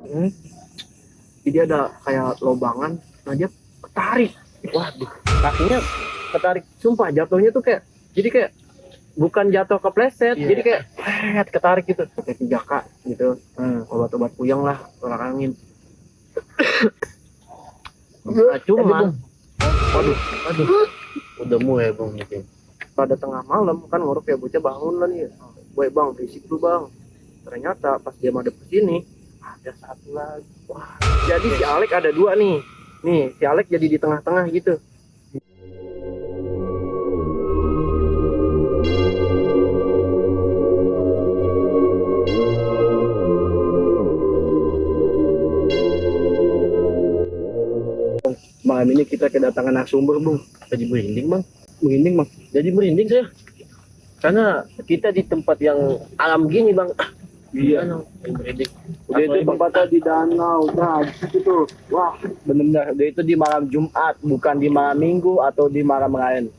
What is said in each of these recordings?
Jadi dia ada kayak lobangan, nah dia ketarik. Waduh, kakinya ketarik. Sumpah jatuhnya tuh kayak, jadi kayak bukan jatuh kepleset, jadi kayak ketarik gitu. Kayak 3K gitu. Obat-obat puyeng lah, tolak angin. Nah, cuma, waduh, Udah mulai bang gitu. pada tengah malam kan ngorok ya bocah bangun lah nih. Boy bang, berisik lu bang. Ternyata pas dia madep ke sini ada satu lagi. Wah, jadi si Alek ada dua nih. Nih, si Alek jadi di tengah-tengah gitu. Malam ini kita kedatangan narasumber, Bung. Jadi merinding bang. Merinding, Bang. Jadi merinding saya. Karena kita di tempat yang alam gini bang. Iya. Merinding. Udah itu tempatnya di danau. Nah, di situ tuh. Wah, bener-bener. Udah itu di malam Jumat, bukan di malam Minggu atau di malam lain.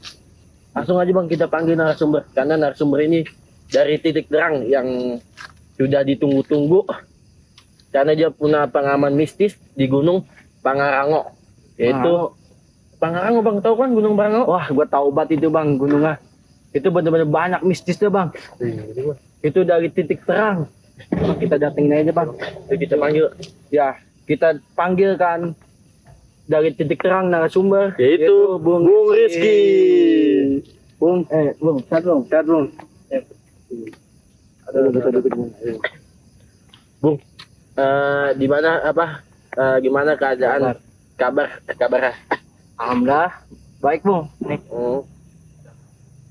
Langsung aja bang kita panggil narasumber. Karena narasumber ini dari titik terang yang sudah ditunggu-tunggu. Karena dia punya pengalaman mistis di Gunung Pangarango. Yaitu Pangarango bang, tahu kan Gunung Pangarango? Wah, gua tahu banget itu, Bang, gunungnya. Itu bener-bener banyak mistisnya, Bang. Itu dari titik terang. Kita datengin aja, Bang. Jadi kita panggil. Ya, kita panggilkan dari titik terang narasumber Yaitu Bung Rizky. Bung, sehat Bung. Duduk, Bung. Bung, di mana gimana keadaan? Kabar. Alhamdulillah, baik, Bung. Nih.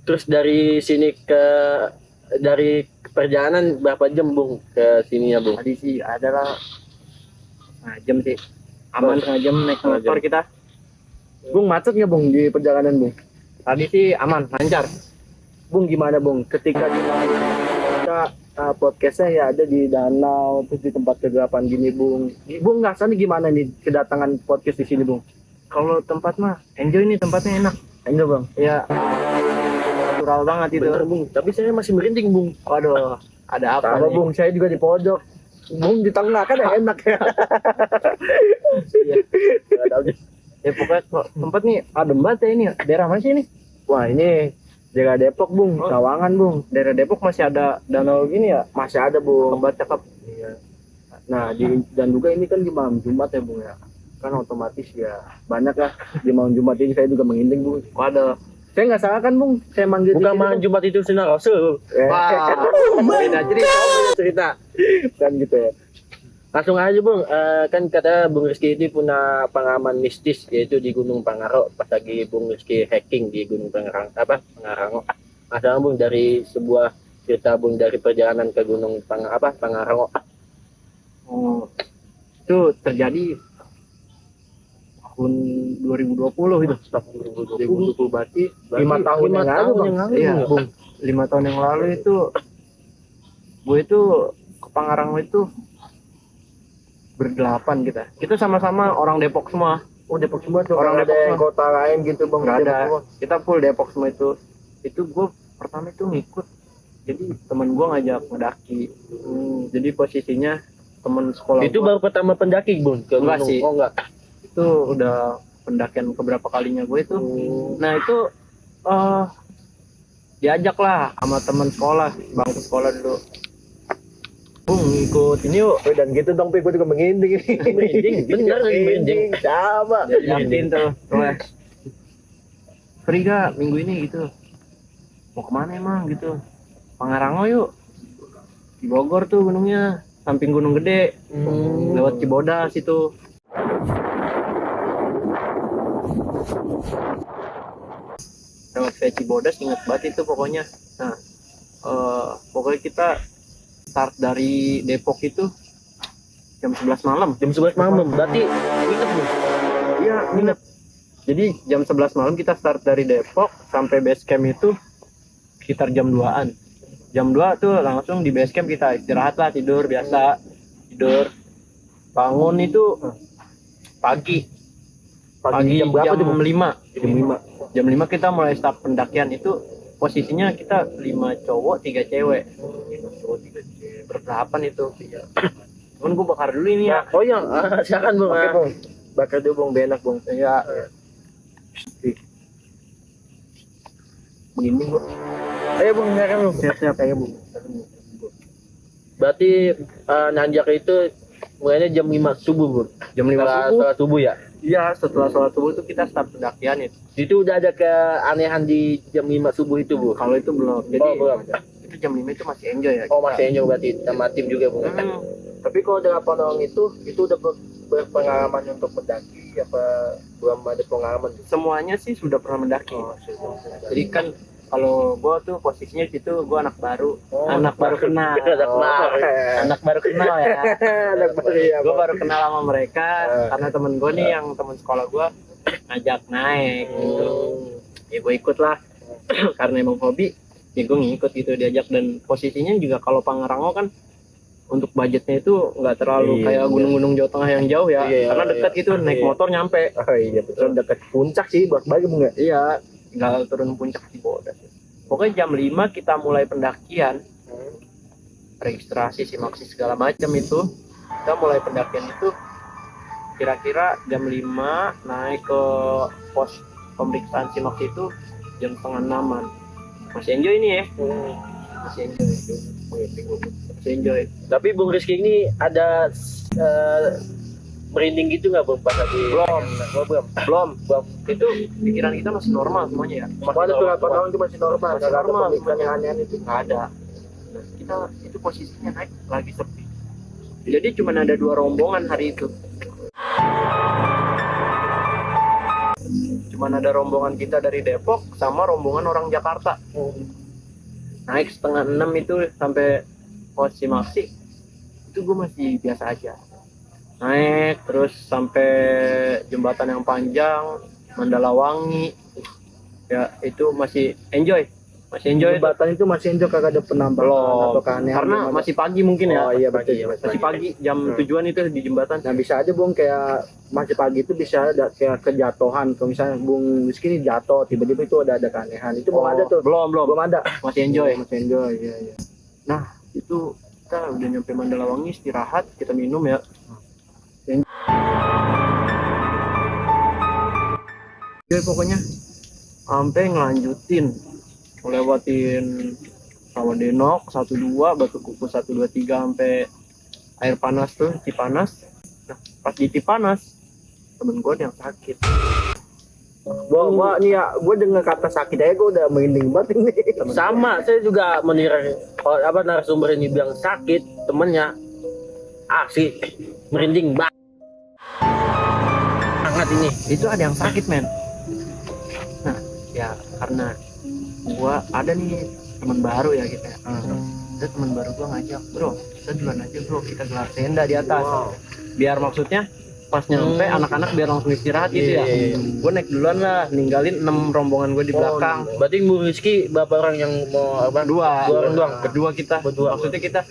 Terus dari sini dari perjalanan berapa jam Bung ke sini ya Bung? Tadi sih adalah setengah jam sih. Aman setengah jam naik motor kita. Bung, macet nggak Bung di perjalanan Bung? Tadi sih aman, lancar. Bung, gimana Bung? Ketika kita podcastnya ya ada di danau, terus di tempat kegelapan gini Bung. Bung, rasanya gimana nih kedatangan podcast di sini Bung? Kalau tempat mah enjoy nih, tempatnya enak. Enjoy Bang. Ya, natural banget itu. Bener Bung, tapi saya masih merinding Bung. Waduh, ada apa Sama, Bung? Saya juga di pojok. Bung di tengah kan enak ya. Iya. Nggak tahu deh. Ya pokoknya tempat nih adem banget ya ini. Daerah mana sih ini? Wah, ini daerah Depok Bung, Sawangan Bung. Daerah Depok masih ada danau gini ya? Masih ada Bung. Tempat cakep. Iya. Nah, dan juga ini kan di malam Jumat ya Bung ya. Kan otomatis ya banyak lah di malam Jumat ini saya juga menginting Bung. Waduh. Saya nggak salah kan Bung? Saya manggil Bukan malam Jumat itu sinar rasul. Wah, beda cerita. Kan gitu ya. Langsung aja Bung, kan kata Bung Rizky ini punya pengalaman mistis yaitu di Gunung Pangarango pas lagi Bung Rizky hacking di Gunung Pangarango. Masalah Bung dari sebuah cerita Bung dari perjalanan ke Gunung Pangarango. Oh, itu terjadi tahun 2020 itu. 2020 berarti 5 tahun yang lalu Bang. Iya, Bung. 5 tahun yang lalu itu gue itu ke Pangarango itu berdelapan kita. Kita sama-sama orang Depok semua. Oh Depok semua tuh. Orang Depok semua. Kota lain gitu Bang. Nggak ada. Kita full Depok semua itu. Itu gue pertama itu ngikut. Jadi teman gue ngajak ngedaki. Jadi posisinya teman sekolah. Itu baru pertama pendaki Bung ke Enggak gunung. sih. Oh enggak. Itu udah pendakian keberapa kalinya gue itu. Nah itu diajak lah sama teman sekolah, bangku sekolah dulu. Bung, ikut ini yuk. Dan gitu dong, gue juga merinding ini. Merinding, bener merinding. Coba. Jadi tuh. Free gak minggu ini gitu? Mau kemana emang gitu? Pangarango yuk. Di Bogor tuh gunungnya, samping Gunung Gede. Lewat Cibodas itu. Lewat Cibodas, inget banget itu pokoknya. Nah, pokoknya kita start dari Depok itu jam 11 malam. Jam 11 malam, berarti nginep Bung? Iya, nginep. Jadi jam 11 malam kita start dari Depok sampai base camp itu sekitar jam 2-an. Jam 2 tuh langsung di base camp kita istirahat lah, tidur biasa. Tidur. Bangun itu pagi jam berapa tuh? Jam 5 kita mulai start pendakian itu. Posisinya kita 5 cowok 3 cewek. Berdelapan itu. Cuman gue bakar dulu ini ya. Oh iya, silakan Bung. Oke, Bung. Bakar dulu Bung, enak Bung. Ya. Begini gua. Ayo Bung, silakan Bung. Siap-siap aja, Bung. Berarti nanjak itu mulainya jam 5 subuh Bung. Jam 5 subuh. Setelah subuh ya. Iya, setelah sholat subuh itu kita start pendakian itu. Itu udah ada keanehan di jam 5 subuh itu Bu. Kalau itu belum. Jadi belum. itu jam 5 itu masih enjoy ya. Oh masih enjoy berarti sama tim juga Bung. Tapi kalau dengan Ponorogo itu udah berpengalaman untuk mendaki apa belum ada pengalaman? Semuanya sih sudah pernah mendaki. Jadi kan kalau gua tuh posisinya di situ gua anak baru. Anak baru kenal. Anak baru kenal ya. Anak baru ya. Gua baru kenal sama mereka karena temen gua nih yang temen sekolah gua ngajak naik gitu. Ya gua ikut lah. Karena emang hobi, ya gua ngikut gitu diajak, dan posisinya juga kalau Pangrango kan untuk budgetnya itu nggak terlalu kayak gunung-gunung Jawa Tengah yang jauh ya, karena dekat gitu, naik motor nyampe. Oh iya betul, dekat puncak sih balik Bung ya. Iya, tinggal turun puncak di Bodas. Pokoknya jam 5 kita mulai pendakian, registrasi simaksi segala macam itu. Kita mulai pendakian itu kira-kira jam 5, naik ke pos pemeriksaan simaksi itu jam setengah 6-an. Masih enjoy ini ya. Masih enjoy. Masih enjoy. Tapi Bung Rizky ini ada merinding gitu nggak Bung pas lagi? Belum. Itu pikiran kita masih normal semuanya ya. Masih ada berapa tahun itu masih normal. Masih Nggak ada normal. pemikiran yang aneh itu. Nggak ada. Nah, kita itu posisinya naik lagi sepi. Jadi cuma ada 2 rombongan hari itu. Cuman ada rombongan kita dari Depok sama rombongan orang Jakarta. Naik setengah 6 itu sampai pos Simaksi, itu gue masih biasa aja. Naik terus sampai jembatan yang panjang Mandalawangi, ya itu masih enjoy. Jembatan itu masih enjoy, kagak ada penambahan atau keanehan karena masih pagi mungkin ya. Oh iya betul. Masih pagi jam 7-an itu di jembatan. Nah bisa aja Bung, kayak masih pagi itu bisa ada kayak kejatuhan. Kalau misalnya Bung Rizky ini jatuh tiba-tiba itu ada keanehan, itu belum ada tuh. Belum ada. Masih enjoy. Iya. Nah itu kita udah nyampe Mandalawangi, istirahat, kita minum ya. Jadi pokoknya sampai ngelanjutin, ngelewatin Rawadenok 1-2, Batu Kuku 1-2-3 sampai air panas tuh, Cipanas. Nah pas di Cipanas temen gue yang sakit. Gua nih ya, gua dengar kata sakit aja gua udah merinding banget ini. Sama, saya juga mengira narasumber ini bilang sakit, temennya sih merinding banget ini. Itu ada yang sakit men. Nah ya karena gua ada nih teman baru ya gitu ya. Ada teman baru gua ngajak, bro kita duluan aja bro, kita gelar tenda di atas. Biar maksudnya pas nyampe anak-anak biar langsung istirahat gitu ya. Gue naik duluan lah, ninggalin 6 rombongan gue di belakang. Berarti Bu Rizky berapa orang yang mau Dua orang doang. Berdua kita. Maksudnya kita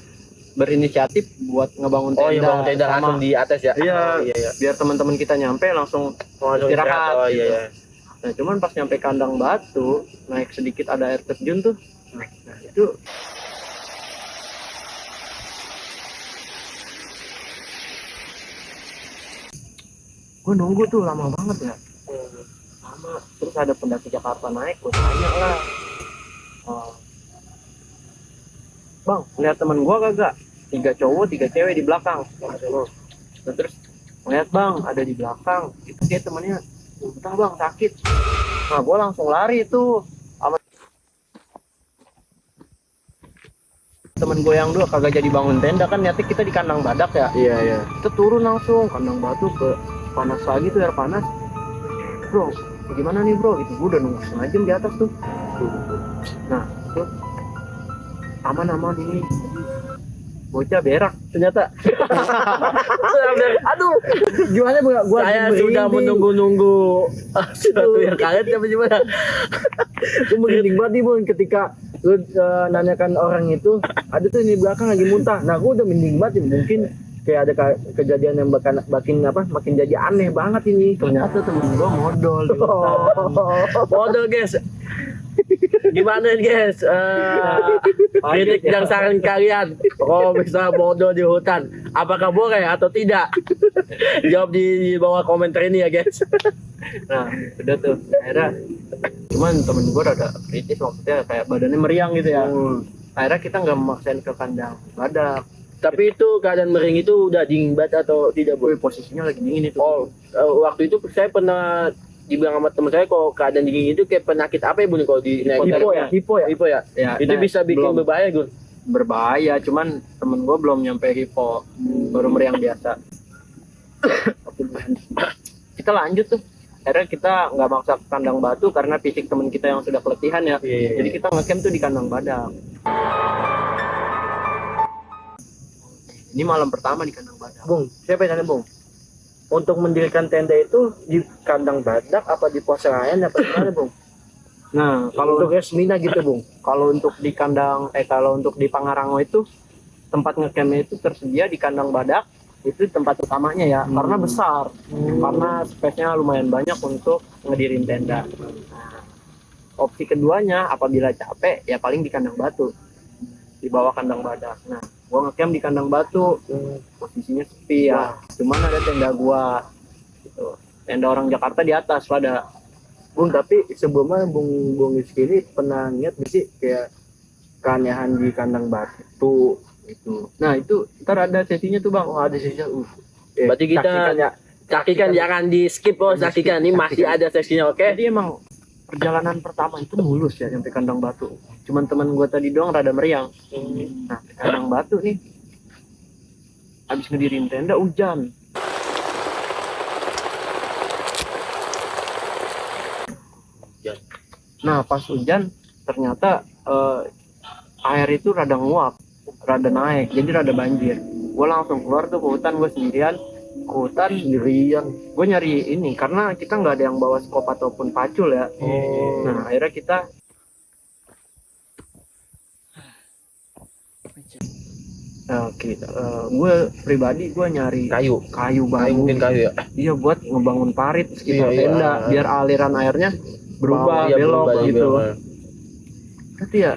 berinisiatif buat ngebangun tenda. Oh iya, bangun tenda langsung di atas ya. Iya. Biar teman-teman kita nyampe langsung istirahat. Oh iya. Nah cuman pas nyampe kandang batu, naik sedikit ada air terjun tuh. Nah itu gue nunggu tuh lama banget ya. Lama. Terus ada pendaki Jakarta naik, gue tanya lah, bang lihat teman gue kagak? 3 cowok 3 cewek di belakang. Nah, terus ngeliat bang ada di belakang, itu dia temennya muntah bang, sakit. Nah gue langsung lari tuh sama temen gue yang 2, kagak jadi bangun tenda kan, niatnya kita di kandang badak ya. Iya. Kita turun langsung kandang batu ke panas lagi tuh, air panas. Bro gimana nih bro, gitu gue udah nunggu setengah jam di atas tuh. Nah terus aman ini bocah berak ternyata. Aduh, Gimana gua saya sudah menunggu-nunggu suatu yang kaget apa gimana? Gue merinding banget nih Bun ketika lu nanyakan orang itu, ada tuh di belakang lagi muntah. Nah gue udah merinding banget nih. Mungkin kayak ada kejadian yang makin jadi aneh banget ini. Ternyata temen gue modal. Modal guys. Gimana nih guys? Kritik ya. dan saran kalian kalau bisa bodoh di hutan, apakah boleh atau tidak? Jawab di bawah komentar ini ya guys. Nah udah tuh akhirnya, cuman temen gue rada kritis, maksudnya kayak badannya meriang gitu ya. Akhirnya kita nggak memaksain ke kandang badak. Tapi itu keadaan mering itu udah dingin banget atau tidak bu? Wih, posisinya lagi dingin itu. Oh, waktu itu saya pernah dibilang sama teman saya kalau keadaan dingin itu kayak penyakit apa ya bu nih kalau di Hipo ya, hipo ya. Hipo ya. Ya, Itu nah, bisa bikin belum berbahaya Gun. berbahaya, cuman temen gue belum nyampe hipo, baru meriang biasa. Kita lanjut tuh. Akhirnya kita nggak maksa ke kandang batu karena fisik temen kita yang sudah keletihan ya. Iya. Jadi kita ngecamp tuh di kandang badak. Ini malam pertama di kandang badak. Bung, siapa yang tanya Bung? Untuk mendirikan tenda itu di kandang badak apa di pos lain apa di mana Bung? Nah, kalau Untuk resminya gitu Bung. kalau untuk di kandang kalau untuk di Pangarango itu tempat ngecampnya itu tersedia di kandang badak, itu tempat utamanya ya, karena besar, karena space-nya lumayan banyak untuk ngedirin tenda. Nah, opsi keduanya apabila capek ya paling di kandang batu, di bawah kandang badak. Nah, gua ngecamp di kandang batu, posisinya sepi ya, cuman ada tenda gua gitu. Tenda orang Jakarta di atas pada. Bung, tapi sebelumnya Bung Rizky ini pernah lihat nggak sih kayak keanehan di kandang batu itu? Nah itu ntar ada sesinya tuh bang. Oh, ada sisinya. Berarti kita Saksikan ya. saksikan jangan di skip oh, saksikan ini masih ada seksinya oke. Jadi emang perjalanan pertama itu mulus ya sampai kandang batu. Cuman teman gua tadi doang rada meriang. Nah di kandang batu nih, habis ngedirin tenda hujan. Nah pas hujan ternyata air itu rada nguap, rada naik, jadi rada banjir. Gue langsung keluar tuh ke hutan, gue sendirian ke hutan sendirian. Gue nyari ini karena kita nggak ada yang bawa skop ataupun pacul ya. Nah akhirnya kita gue pribadi gue nyari Kayu. kayu Kayu bambu. mungkin kayu ya. Iya buat ngebangun parit sekitar Iya, iya. tenda biar aliran airnya berubah, Iya, belok berubah, gitu. berubah. Tapi ya,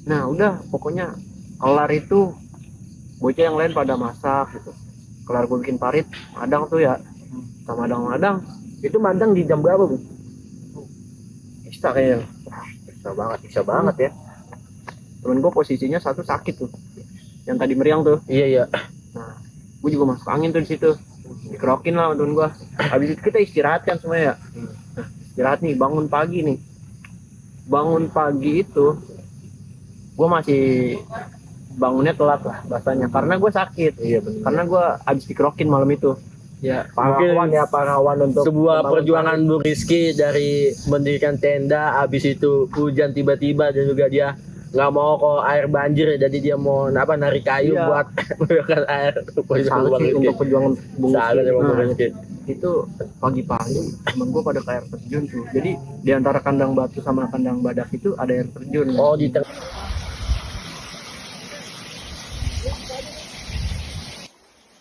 nah udah pokoknya kelar itu bocah yang lain pada masak gitu. Kelar gue bikin parit, madang tuh ya, sama madang-madang. Itu madang di jam berapa Bung? Bisa kayaknya. Bisa banget ya. Temen gue posisinya satu sakit tuh, yang tadi meriang tuh. Iya iya. Nah, gue juga masuk angin tuh di situ. Dikerokin lah sama temen gue. Habis itu kita istirahat kan semua ya. Nah, istirahat nih, bangun pagi nih. Bangun pagi itu, gue masih bangunnya telat lah bahasanya. Karena gue sakit. Iya benar. Karena gue habis dikerokin malam itu. Ya, Pahlawan ya, pahlawan untuk sebuah membangun perjuangan Bung Rizky dari mendirikan tenda, habis itu hujan tiba-tiba dan juga dia nggak mau kalau air banjir, jadi dia mau narik kayu Iya. buat mengeluarkan air. Salut sih untuk perjuangan Bung Salah Rizky. sama Bung Nah, Rizky. itu pagi-pagi temen gue pada ke air terjun tuh. Jadi di antara kandang batu sama kandang badak itu ada air terjun. Oh di tengah.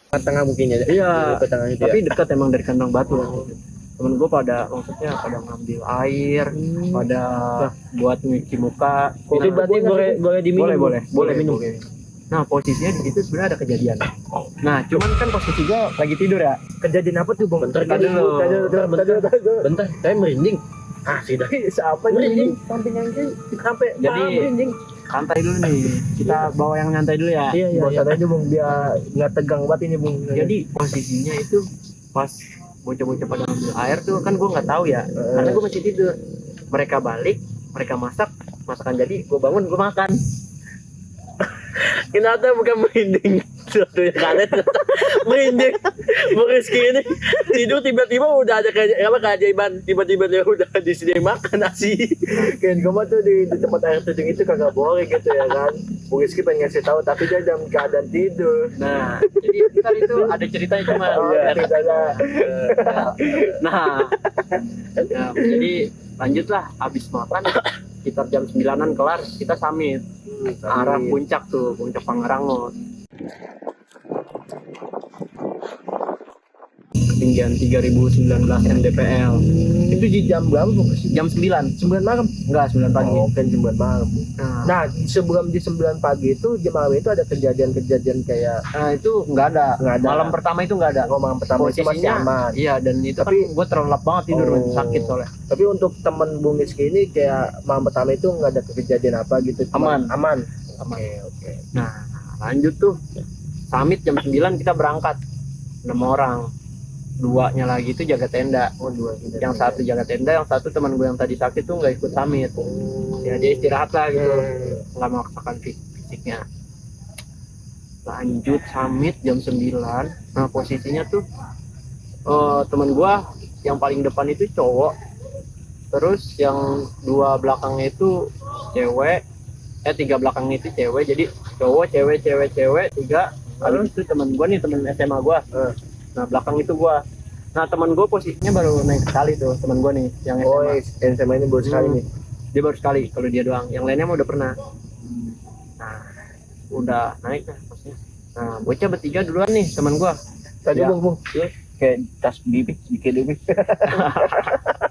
Tengah mungkin ya. Iya. Ke tengah itu Tapi ya. dekat emang dari kandang batu kan. Temen gue pada maksudnya pada ngambil air, pada buat nyuci muka. Itu berarti boleh diminum. boleh minum. Nah posisinya di situ sebenarnya ada kejadian. Nah cuman kan posisi gue lagi tidur ya. kejadian apa tuh Bung? Bentar, Tadi dulu. Bentar, saya merinding. Ah, sudah. Siapa Merinding. ini? Samping yang sampai Jadi merinding. santai dulu nih. Kita bawa yang nyantai dulu ya. Iya, iya, iya. Bosan aja Bung, dia nggak tegang banget ini Bung. Jadi posisinya itu pas bocah-bocah pada ngambil air tuh kan gue nggak tahu ya. Karena gue masih tidur. Mereka balik, mereka masak, masakan jadi, gue bangun, gue makan. Kenapa bukan merinding? Suatu yang kaget. Merinding. Bung Rizky ini tidur tiba-tiba udah ada keajaiban. Tiba-tiba dia udah disediain makan nasi. Kan gue tuh di tempat air terjun itu kagak boleh gitu ya kan. Bung Rizky pengen ngasih tahu tapi dia dalam keadaan tidur. Nah, jadi ntar itu ada ceritanya cuma. Ceritanya. Nah, jadi lanjutlah habis makan sekitar jam 9-an kelar kita summit arah puncak tuh, puncak Pangarango. ketinggian 3019 mdpl. Itu di jam berapa Bung? Jam 9. 9 malam. Enggak, 9 pagi. Oh, kan 9 malam. Nah, Nah, sebelum di 9 pagi itu jam malam itu ada kejadian-kejadian kayak itu nggak ada. Nggak ada. Malam pertama itu nggak ada. oh, malam pertama itu masih aman. Iya, dan itu Tapi- kan gue terlelap banget tidur, Oh. sakit soalnya. Tapi untuk teman Bung Rizky ini kayak malam pertama itu nggak ada kejadian apa gitu. Cuma Aman. Oke, oke. Nah, lanjut tuh. Summit jam 9 kita berangkat. 6 orang. 2-nya lagi itu jaga tenda. Oh, dua. Yang satu jaga tenda, yang satu teman gue yang tadi sakit tuh nggak ikut summit. Ya dia istirahat lah gitu, nggak memaksakan fisiknya. Lanjut summit jam 9. Nah posisinya tuh teman gue yang paling depan itu cowok, terus yang 2 belakangnya itu cewek, 3 belakangnya itu cewek. Jadi cowok, cewek, 3. Lalu itu teman gue nih, teman SMA gue. Nah belakang itu gue. Nah teman gue posisinya baru naik sekali tuh, teman gue nih yang SMA. Oh, SMA ini baru sekali nih. Dia baru sekali, kalau dia doang. Yang lainnya mah udah pernah. Nah udah naik lah maksudnya. Nah bocah bertiga duluan nih teman gue. Tadi Ya. Bung, kayak tas bibit dikit dulu.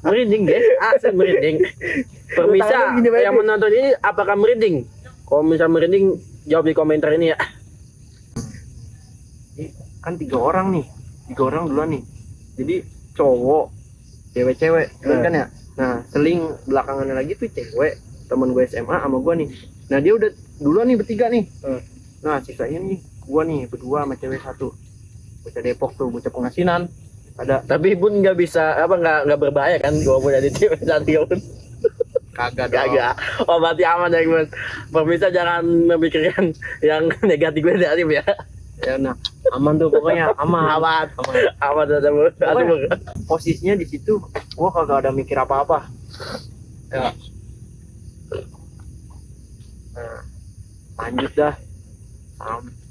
Merinding deh, asli merinding. Pemirsa Tangannya gini banget yang nih. menonton ini apakah merinding? Kalau misal merinding, jawab di komentar ini ya. Kan 3 orang nih, 3 orang duluan nih. Jadi cowok, cewek kan ya. Nah seling belakangannya lagi tuh cewek, teman gue SMA sama gue nih. Nah dia udah duluan nih bertiga nih. Nah sisanya nih gue nih berdua sama cewek 1. Bocah Depok tuh, bocah Pengasinan. Ada Tapi pun nggak bisa nggak berbahaya kan kalau punya di cewek cantik pun. kagak dong. Kagak. Oh berarti aman ya Gun. Pemirsa jangan memikirkan yang negatif ya. Ya nah aman tuh pokoknya aman. Aman. Aman. Aman ada. Posisinya di situ gue kagak ada mikir apa-apa. Ya. Nah, lanjut dah.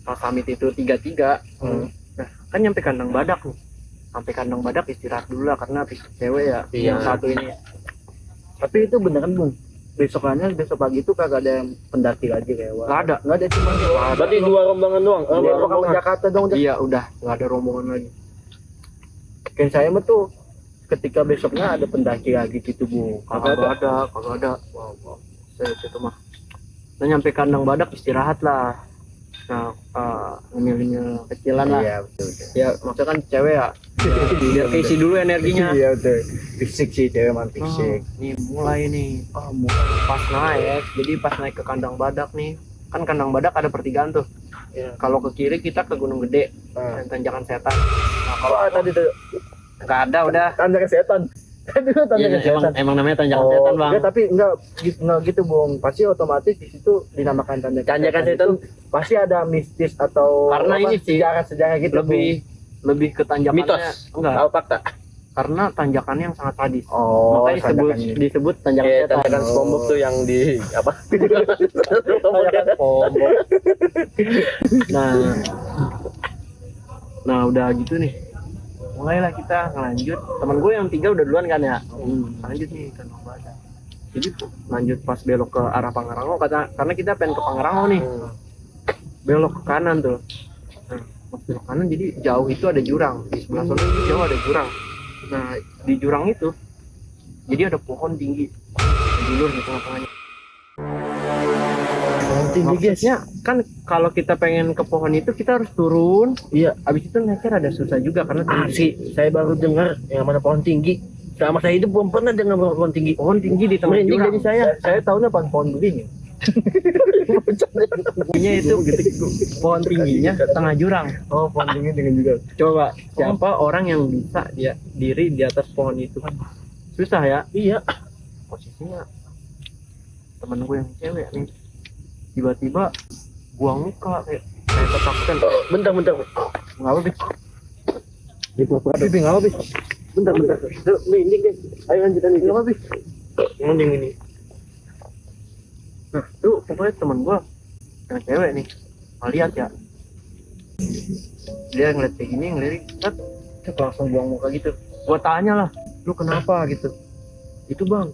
Pas summit itu 3-3. Nah, kan nyampe kandang badak nih. Sampai kandang badak istirahat dulu lah karena fisik cewek ya. Iya. Yang satu ini. Tapi itu beneran Bung. besok pagi itu kagak ada yang pendaki lagi kayak wah. Nggak ada. Nggak ada cuma Berarti 2 rombongan doang. Dua Rombongan rombongan Jakarta dong udah. Iya udah nggak ada rombongan lagi. Kayak saya mah tuh ketika besoknya ada pendaki lagi gitu Bu. Kagak ada. Wow. Itu mah. Nah nyampe kandang badak istirahat lah. Nah ngemil kecilan lah. Iya betul. Ya maksudnya kan cewek ya. Biar keisi dulu energinya. Iya betul. Fisik sih cewek man fisik. Nih mulai nih. Pas naik. Jadi pas naik ke kandang badak nih. Kan kandang badak ada pertigaan tuh. Iya. Kalau ke kiri kita ke Gunung Gede. Ah. Tanjakan Setan. Nah kalau Oh tadi tuh nggak ada udah. tanjakan setan. Tadi tuh tanjakan Iya, setan. emang namanya Tanjakan Oh, Setan bang. enggak, tapi enggak gitu Bung. Pasti otomatis di situ dinamakan Tanjakan Setan. itu pasti ada mistis atau Karena ini sih, sejarah gitu lebih ke tanjakannya. Mitos. Enggak. Tahu fakta. Karena tanjakannya yang sangat sadis. Bung. Oh, Makanya disebut Tanjakan Kayak Setan. tanjakan SpongeBob tuh yang di apa? tanjakan pombok. Nah udah gitu nih. Mulailah kita ngelanjut. Teman gue yang 3 udah duluan kan ya. Lanjut nih ke Kandang Badak. Jadi lanjut pas belok ke arah Pangrango karena kita pengen ke Pangrango nih. Belok ke kanan tuh. Nah, pas belok kanan jadi jauh itu ada jurang. Di sebelah sana itu jauh ada jurang. Nah, di jurang itu jadi ada pohon tinggi. Dulur di tengah-tengahnya. Tinggi guys. Maksudnya kan kalau kita pengen ke pohon itu kita harus turun. Iya, Habis itu naiknya ada susah juga karena tinggi. asli. Saya baru dengar yang mana pohon tinggi. Selama saya hidup belum pernah dengar pohon tinggi. Pohon tinggi di tengah Merinding jurang. jadi saya tahunya pohon beringin. Tingginya itu pohon tingginya tengah jurang. Oh, pohon tinggi dengan juga. Coba siapa orang yang bisa dia diri di atas pohon itu? Susah ya. Iya. Posisinya temen gue yang cewek nih tiba-tiba buang muka kayak ketakutan. Bentar. Nggak apa bis. Tapi nggak apa bis. Bentar. Merinding guys. Ayo lanjutan ini. Nggak apa bis. Ngunding ini. Nah tuh pokoknya temen gue yang cewek nih ngeliat ya. Dia ngeliat kayak gini ngelirik. Set langsung buang muka gitu. Gue tanya lah, lu kenapa gitu? Itu bang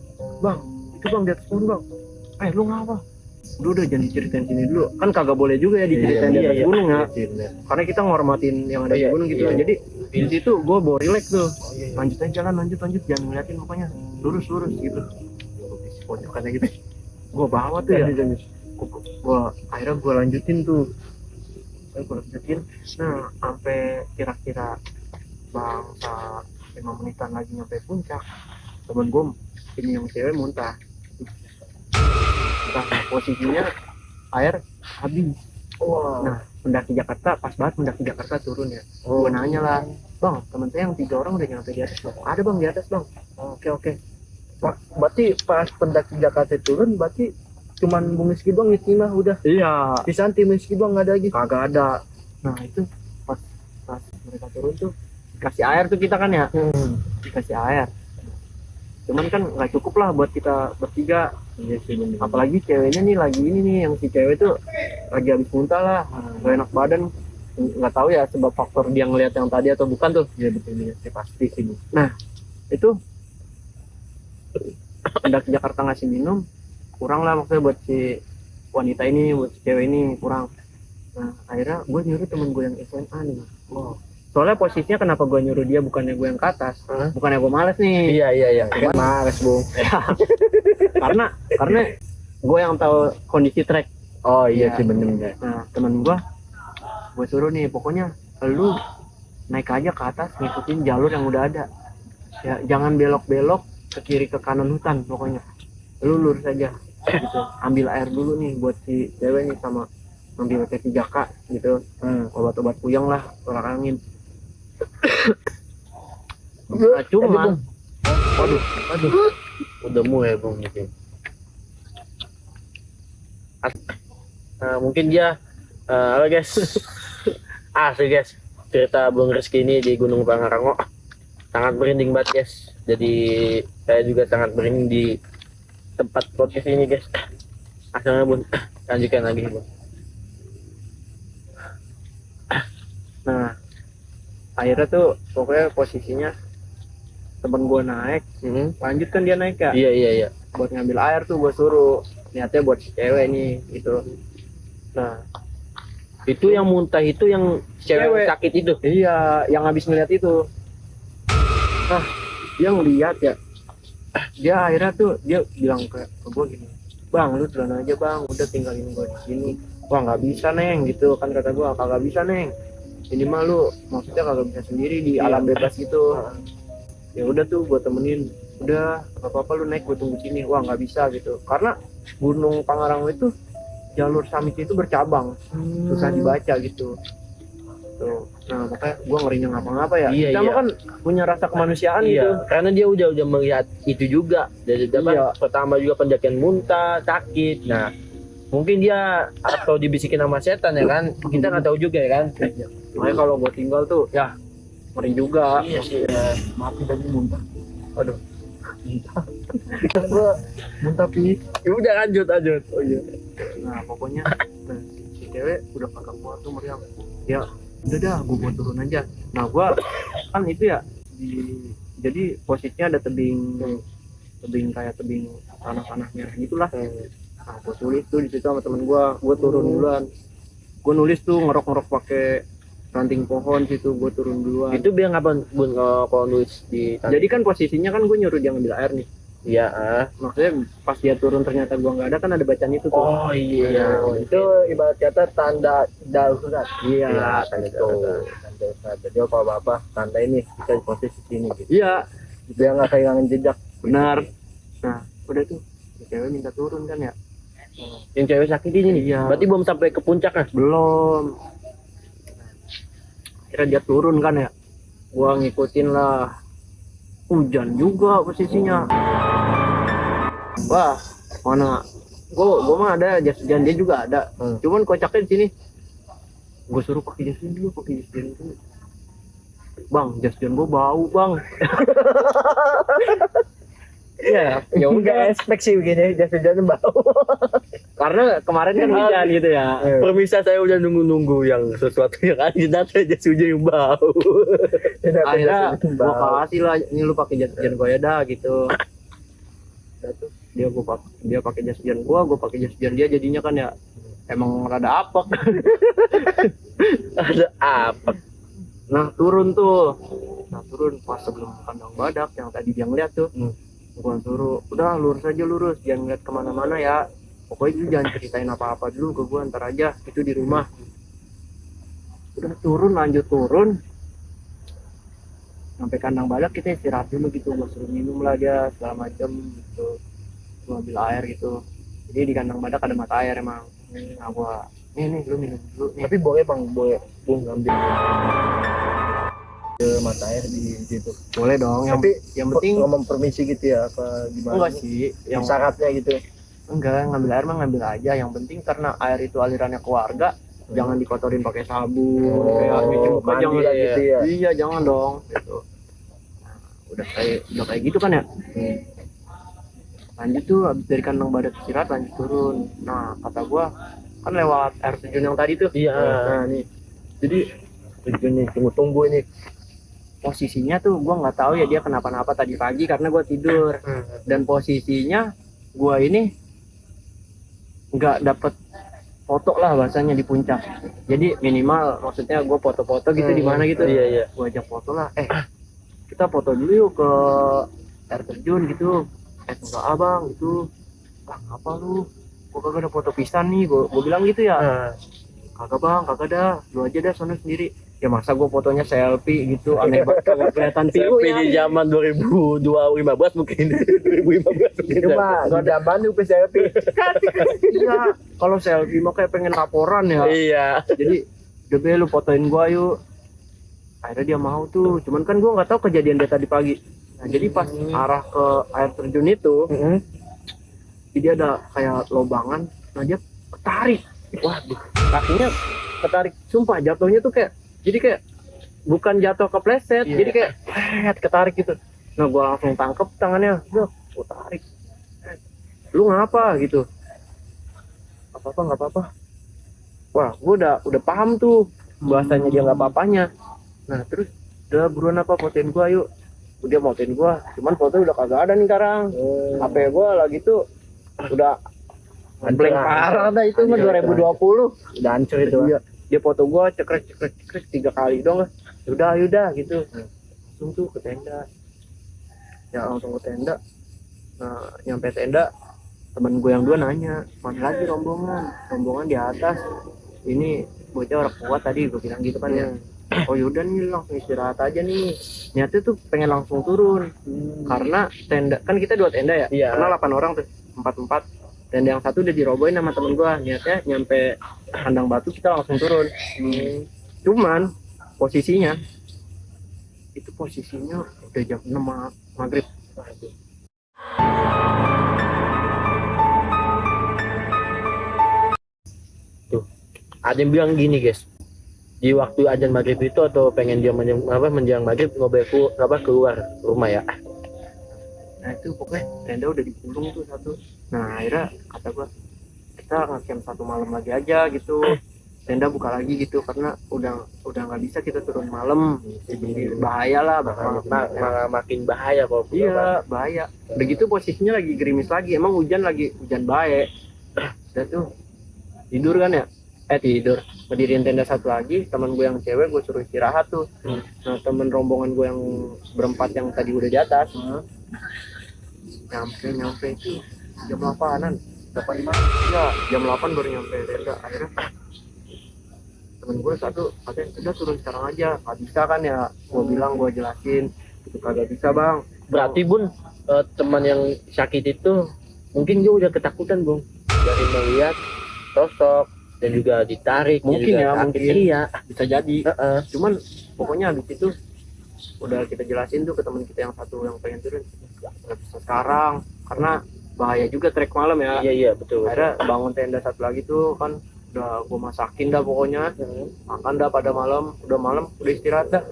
di atas pohon bang. Lu ngapa? udah jangan diceritain sini dulu, kan kagak boleh juga ya diceritain di atas gunung ya, karena kita ngormatin yang ada di gunung gitu ya. Jadi di situ gue bawa relax tuh, lanjut aja jalan, lanjut jangan ngeliatin pokoknya lurus gitu, pojokannya gitu gue bawa tuh ya. Akhirnya gue lanjutin tuh, nah sampai kira-kira bangsa 5 menitan lagi nyampe puncak, temen gue ini yang cewek muntah. Nah, posisinya air habis. Nah, pendaki Jakarta pas banget, pendaki Jakarta turun ya. Gue nanya lah, bang, temen saya yang 3 orang udah nyampe di atas bang. Ada bang di atas bang. Oke. Berarti pas pendaki Jakarta turun, berarti cuman Bung Rizky doang ngisi mah udah. Iya. Di Santi Rizky doang nggak ada lagi. Kagak ada. Nah itu pas mereka turun tuh dikasih air tuh kita kan ya. Dikasih air. Cuman kan nggak cukup lah buat kita bertiga. Iya sih, apalagi ceweknya nih lagi ini nih, yang si cewek tuh lagi habis muntah lah, gak enak badan, nggak tahu ya sebab faktor dia ngeliat yang tadi atau bukan tuh. Iya betul sih, pasti sih. Nah itu pendaki Jakarta ngasih minum kurang lah, maksudnya buat si wanita ini, buat si cewek ini kurang. Nah akhirnya gue nyuruh temen gue yang SMA nih. Soalnya posisinya kenapa gue nyuruh dia, bukannya gue yang ke atas, bukannya gue males nih. Iya. Kan males Bung. karena gue yang tahu kondisi trek. Oh iya sih bener. Nah temen gue suruh nih, pokoknya lu naik aja ke atas, ngikutin jalur yang udah ada. Ya jangan belok-belok ke kiri ke kanan hutan, pokoknya lu lurus aja. Gitu. Ambil air dulu nih buat si cewek nih, sama ambil P3K gitu, obat-obat puyeng lah, tolak angin. Nah, cuman waduh udah mulai Bung gitu. Mungkin dia apa guys, asli guys, cerita Bung Rizky ini di Gunung Pangarango sangat merinding banget guys. Jadi saya juga sangat merinding di tempat podcast ini guys. Asalnya Bun, lanjutkan lagi Bun. Nah akhirnya tuh pokoknya posisinya temen gue naik, lanjut kan dia naik ya. Iya. Buat ngambil air tuh gue suruh, niatnya buat si cewek nih gitu. Nah itu yang muntah itu yang cewek sakit itu. Iya, yang habis ngeliat itu. Nah dia ngeliat ya, dia akhirnya tuh dia bilang ke gue gini, bang lu duluan aja bang, udah tinggalin gue di sini. Wah nggak bisa neng gitu kan, kata gue kagak bisa neng, ini mah lu maksudnya kagak bisa sendiri di alam bebas gitu. Ya udah tuh gue temenin, udah nggak apa-apa lu naik, gue tunggu sini. Wah nggak bisa gitu, karena Gunung Pangarango itu jalur summit itu bercabang, susah dibaca gitu tuh. Nah makanya gue ngerinya ngapa-ngapa ya. Kita mah kan punya rasa kemanusiaan gitu, karena dia udah melihat itu juga dari pertama juga pendakian muntah sakit. Nah mungkin dia atau dibisikin sama setan ya kan, kita nggak tahu juga ya kan. Makanya kalau gue tinggal tuh ya ngeri juga. Iya sih. Maaf tadi muntah. Aduh. Gue muntah pi. Ya udah lanjut. Oh iya. Nah pokoknya si cewek udah kagak kuat tuh meriang. Ya udah dah, gue buat turun aja. Nah gue kan itu ya jadi posisinya ada tebing kayak tebing tanah merah gitulah. Nah gue tulis tuh di situ sama temen gue turun duluan. Gue nulis tuh ngerok pakai ranting pohon situ, gue turun duluan. Itu biar ngapain Bun kalau nulis di jadi kan posisinya kan gue nyuruh dia ngambil air nih. Iya. Maksudnya pas dia turun ternyata gue nggak ada, kan ada bacaan itu tuh. Oh iya. Itu ibarat kata tanda darurat. Iya, tanda darurat. Jadi apa tanda ini kita di posisi sini gitu. Iya. Biar nggak kehilangan jejak. Benar. Nah udah tuh si cewek minta turun kan ya. Yang cewek sakit ini nih. Iya. Berarti belum sampai ke puncak kan? Belum. Kira dia turun kan ya, gua ngikutin lah. Hujan juga posisinya. Wah mana gua mah ada jas hujan, dia juga ada. Cuman kocaknya di sini gua suruh pakai jas hujan dulu, bang jas hujan gua bau bang. Ya udah ekspektasi begini, jas hujan bau. Karena kemarin kan hujan gitu ya. Permisa saya udah nunggu yang sesuatu yang ada jas hujan yang bau. Akhirnya gua kasih lah, ini lu pakai jas hujan gua ya dah gitu. Udah tuh dia pakai jas hujan gue pakai jas hujan dia, jadinya kan ya emang rada apek. Ada apa? Nah turun pas sebelum kandang badak yang tadi dia ngeliat tuh. Gua suruh udah lurus aja, jangan ngeliat kemana-mana ya, pokoknya lu jangan ceritain apa-apa dulu ke gua, ntar aja itu di rumah. Udah lanjut turun sampai kandang badak, kita istirahat dulu gitu, gua suruh minum lah dia segala macem gitu, gua ambil air gitu. Jadi di kandang badak ada mata air emang. Nah gua nih lu minum dulu nih. Tapi boleh Bung ngambil ke mata air di situ. Boleh dong, Tapi yang penting ngomong permisi gitu ya apa gimana? enggak sih, Yang syaratnya gitu. enggak, ngambil air mah ngambil aja, yang penting karena air itu alirannya ke warga, jangan dikotorin pakai sabun, kayak nyuci muka mandi jangan lah gitu ya. Iya jangan dong gitu. Nah, udah kayak gitu kan ya. Lanjut tuh habis dari kandang badak istirahat lanjut turun. Nah kata gua kan lewat air terjun yang tadi tuh. Iya. Nah nih, jadi Ini tunggu ini. posisinya tuh gua nggak tahu ya dia kenapa-napa tadi pagi karena gua tidur, dan posisinya gua ini nggak dapet foto lah bahasanya di puncak. Jadi minimal maksudnya gua foto-foto gitu di mana gitu. Iya. Gua ajak foto lah, kita foto dulu yuk ke air terjun gitu. Enggak abang gitu, ngapa lu, gua kagak ada foto pisan nih, gua bilang gitu ya. Kagak bang, kagak dah, lu aja dah sono sendiri. Ya masa gua fotonya selfie gitu, aneh banget, kagak kelihatan view Tapi ya. di zaman 2015 mungkin. 2015 mungkin. Itu mah di zaman itu selfie. Iya, kalau selfie mah kayak pengen laporan ya. Iya. Jadi udah be lu fotoin gua yuk. Akhirnya dia mau tuh, cuman kan gua nggak tahu kejadian dia tadi pagi. Nah jadi pas arah ke air terjun itu, dia ada kayak lobangan, nah dia ketarik. Waduh, kakinya ketarik, sumpah jatuhnya tuh kayak, jadi kayak bukan jatuh kepleset, jadi kayak ketarik gitu. Nah gua langsung tangkep tangannya, gua tarik. Lu ngapa gitu? Nggak apa-apa. Wah, gua udah paham tuh bahasanya dia nggak apa-apanya. Nah terus udah buruan apa, fotoin gua yuk. Dia fotoin gua, cuman foto udah kagak ada nih sekarang. HP gua lagi tuh udah blank parah dah, itu mah 2020. Udah hancur itu. Iya. Dia foto gua cekrek 3 kali dong lah. Yaudah gitu. Langsung tuh ke tenda. Ya langsung ke tenda. Nah, nyampe tenda, temen gue yang dua nanya, mana lagi rombongan? Rombongan di atas. Ini bocah orang kuat tadi, gue bilang gitu kan ya. Oh yaudah nih langsung istirahat aja nih. Niatnya tuh pengen langsung turun. Karena tenda, kan kita 2 tenda ya. Iya. Karena 8 orang tuh, 4-4. Tenda yang satu udah dirobohin sama temen gua. Niatnya nyampe kandang batu kita langsung turun. Cuman posisinya udah jam 6 maghrib. Tuh. Ada yang bilang gini, guys. Di waktu azan maghrib itu atau pengen dia menjelang maghrib keluar rumah ya. Nah itu pokoknya tenda udah dikurung tuh satu. Nah akhirnya kata gua, kita nge-camp 1 malam lagi aja gitu. Tenda buka lagi gitu karena udah nggak bisa kita turun malam. Jadi bahaya lah, Malah makin bahaya kalau iya bahaya. Begitu posisinya lagi gerimis lagi, emang hujan baik. Udah tuh tidur kan ya, tidur berdiriin tenda satu lagi. Teman gue yang cewek gue suruh istirahat tuh. Nah temen rombongan gue yang berempat yang tadi udah di atas, nyampe itu jam 8-an, 8 ya jam 8 baru nyampe tenda. Akhirnya temen gue satu katanya udah turun sekarang aja, nggak bisa kan ya. Gue bilang, gue jelasin itu kagak bisa bang. Berarti Bun, teman yang sakit itu mungkin dia udah ketakutan Bung dari melihat sosok dan juga ditarik. Mungkin juga ya, sakit. mungkin. Iya. Bisa jadi. Cuman pokoknya habis itu udah kita jelasin tuh ke teman kita yang satu yang pengen turun, nggak bisa sekarang karena bahaya juga trek malam ya. Iya betul. Akhirnya bangun tenda satu lagi tuh kan, udah gue masakin dah pokoknya, makan dah pada malam, udah istirahat dah.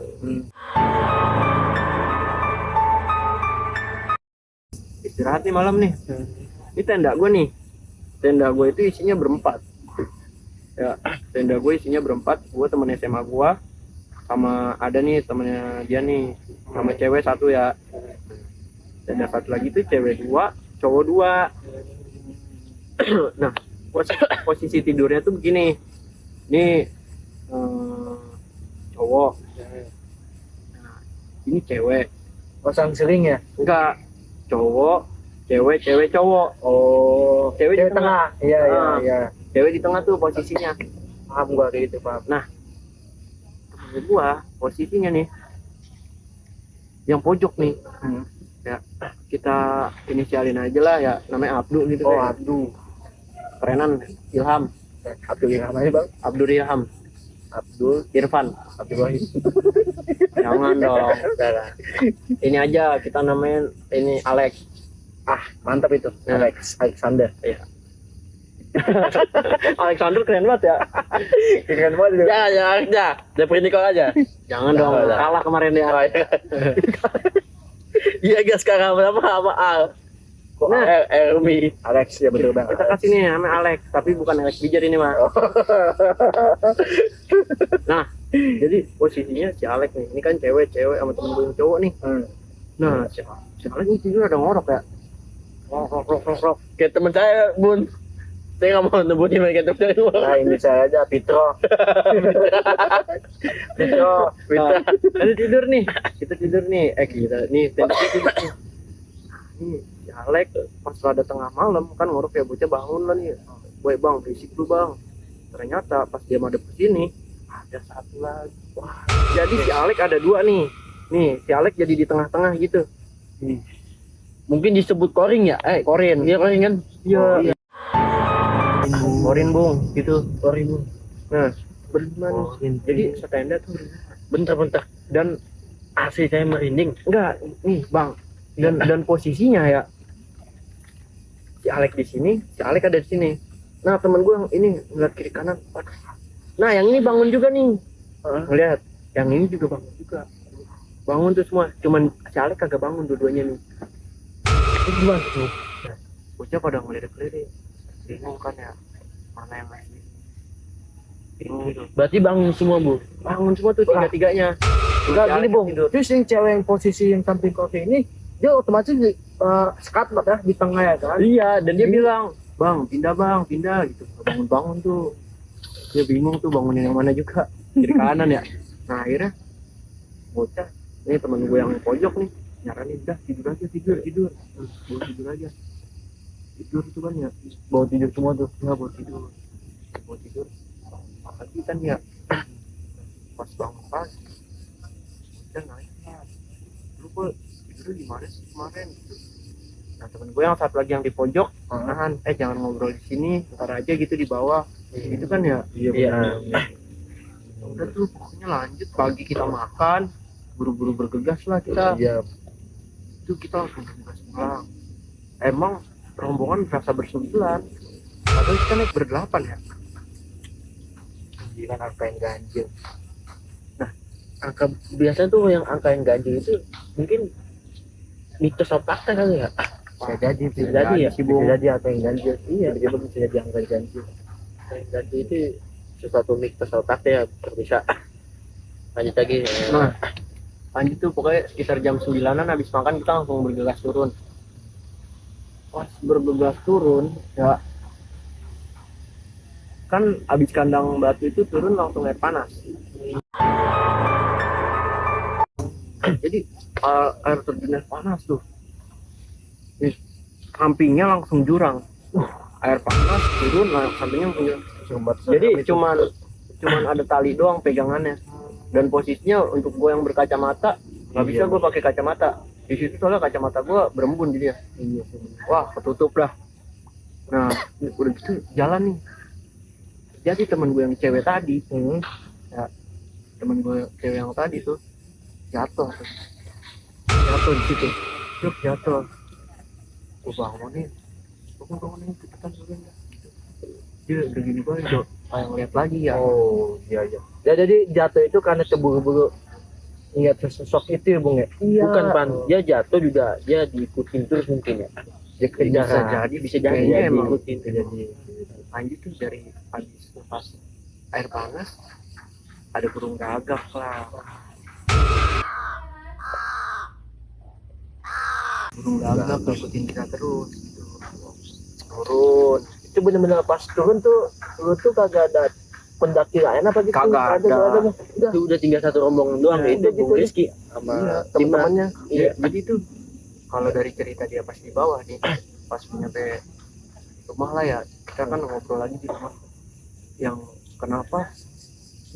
Istirahat nih malam nih. Ini tenda gue itu isinya berempat ya. Tenda gue isinya berempat, gue temen SMA gue sama ada nih temennya dia nih, sama cewek satu ya. Tenda satu lagi tuh cewek 2 cowok 2. Nah, posisi tidurnya tuh begini. Ini cowok. Nah, ini cewek. Pasang sering ya. Enggak, cowok, cewek, cowok. Oh, Cewek di cewek tengah. Iya, iya, Ah. iya. Cewek di tengah tuh posisinya. Paham gua kayak gitu, paham. Temen gua posisinya nih yang pojok nih. Ya, kita inisialin aja lah ya, namanya Abdu gitu. Oh, kayak. Abdu. Kerenan Ilham, Abdul yang namanya, Bang. Abdul Ilham, Abdul Irfan. Abdul Wahid. Jangan dong. Ini aja kita namain ini Alex. Ah, mantap itu. Nah. Alexander. Iya. Alexander keren banget ya. Keren banget itu. Ya, ya, aja. Dapur Nicole aja. Jangan dong, Jangan. kalah kemarin dia. Oh, iya. Iya, guys, sekarang berapa sama Al? Kok Nah. Ermi? Alex, ya betul banget. Kita kasih nih namanya Alex, tapi bukan Alex Bijar ini mah. Nah, jadi posisinya si Alex nih, ini kan cewek sama temen gue yang cowok nih. Nah, si Alex ini tidur ada ngorok ya. Rok. Kayak teman saya, Bun. Saya nggak mau nebutin mereka teman saya. Nah, ini saya aja, Pitro. Pitro. Nah, ada tidur nih, kita tidur nih. Kita nih tendanya tidur nih. Nih, si Alex pas ada tengah malam kan ngorok ya, bocah bangun lah nih. Boy bang, berisik lu bang. Ternyata pas dia madep ke sini ada satu lagi. Wah, jadi si Alex ada 2 nih. Nih, si Alex jadi di tengah-tengah gitu. Mungkin disebut koring ya? Korin. Iya koring kan? Iya. Oh, iya. Korin bung, gitu. Koring Bung. Nah, berlima nih. Korin. Jadi setenda tuh berlima. Bentar. Dan Asli saya merinding. enggak, nih bang. Dan posisinya ya, si Alex di sini, si Alex ada di sini. Nah temen gue yang ini ngeliat kiri kanan. Waduh. Nah yang ini bangun juga nih. Ngeliat, yang ini juga bangun juga. Bangun tuh semua. Cuman si Alex kagak bangun dua-duanya nih. Itu gimana tuh? Nah, bocah pada ngelirik-lirik. Bingung kan ya, mana yang lagi. Bingung tuh. Berarti bangun semua, Bu. Bangun semua tuh tiga-tiganya. Enggak Si gini, Alex Bung. tidur. Terus yang cewek yang posisi yang samping kopi ini, dia otomatis di sekat ya di tengah ya kan? Iya, dan dia bilang, bang, pindah gitu. Bangun-bangun tuh. Dia bingung tuh bangunin yang mana juga. Kiri kanan ya. Nah akhirnya bocah, ini temen gue yang pojok nih, nyaranin dah tidur aja, tidur. Bawa tidur aja. Tidur tuh kan ya. Bawa tidur semua tuh. Ya bawa tidur. Pagi kan ya. Pas bangun pagi, bocah nanya, lu kok tidurnya di mana sih kemarin? Gitu. Nah temen gue yang satu lagi yang di pojok, nahan, jangan ngobrol di sini, ntar aja gitu di bawah. Gitu kan ya. Iya. Udah tuh pokoknya lanjut, pagi kita makan, buru-buru bergegas lah kita. Iya. Itu kita langsung bergegas pulang. Emang rombongan berasa bersembilan, padahal kita naik berdelapan ya. Kan angka yang ganjil. Nah, angka biasa tuh yang angka yang ganjil itu mungkin mitos atau fakta kali ya? Bisa jadi ya. sih, Bung. Bisa jadi apa yang ganjil. Iya. Dia bisa jadi angka ganjil. Angka yang ganjil itu sesuatu mitos atau fakta ya, bisa. Lanjut lagi. Nah, lanjut tuh pokoknya sekitar jam 9-an habis makan kita langsung bergegas turun. Pas bergegas turun ya, kan abis kandang batu itu turun langsung air panas. Jadi air terjun air panas tuh. Nih, sampingnya langsung jurang. Air panas turun, sampingnya langsung jurang. Jadi cuman ada tali doang pegangannya. Dan posisinya untuk gue yang berkacamata, nggak bisa gue pakai kacamata. Di situ soalnya kacamata gue berembun jadi ya. Wah, ketutup dah. Nah, udah gitu jalan nih. Jadi temen gue yang cewek tadi, ya, temen gue cewek yang tadi tuh jatuh di situ, jatuh. Gue bangunin, cepetan turun ya. Dia udah gini gue udah kayak ngeliat lagi ya. Oh, iya. Ya jadi jatuh itu karena keburu-buru ingat sosok itu ya, Bung ya? Iya. Bukan Pan, dia jatuh juga dia diikutin terus mungkin ya. Dia kejar. Bisa jadi Kayaknya ya, emang diikutin. Jadi lanjut tuh dari habis lepas air panas ada burung gagak lah. Burung gagak ngikutin kita terus. turun. Itu bener-bener pas turun tuh lu tuh kagak ada pendaki lain apa gitu? Kagak ada. Bang. Itu udah tinggal satu rombongan doang Iya, itu udah Bung gitu. Rizky sama Iya, teman-temannya. Iya. Jadi tuh kalau dari cerita dia pas di bawah nih, pas nyampe rumah lah ya, kita kan ngobrol lagi di rumah. Yang kenapa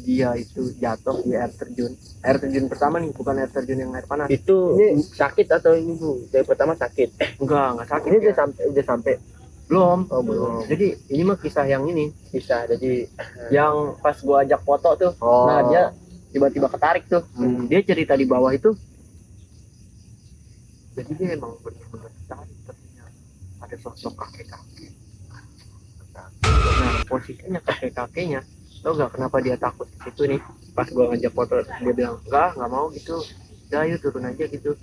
dia itu jatuh di air terjun. Air terjun pertama nih, bukan air terjun yang air panas. Itu sakit atau ini Bu? Dari pertama sakit. Enggak sakit. Ini ya. udah sampai Belum. Oh, belum. Jadi ini mah kisah yang ini, Bisa jadi yang pas gua ajak foto tuh. Oh. Nah, dia tiba-tiba ketarik tuh. Dia cerita di bawah itu. Jadi dia emang benar-benar tertarik, ternyata ada sosok kakek-kakek. Nah, posisinya kakek-kakeknya, tau gak kenapa dia takut di situ nih? Pas gua ngajak foto, dia bilang nggak mau gitu. Udah ayo turun aja gitu.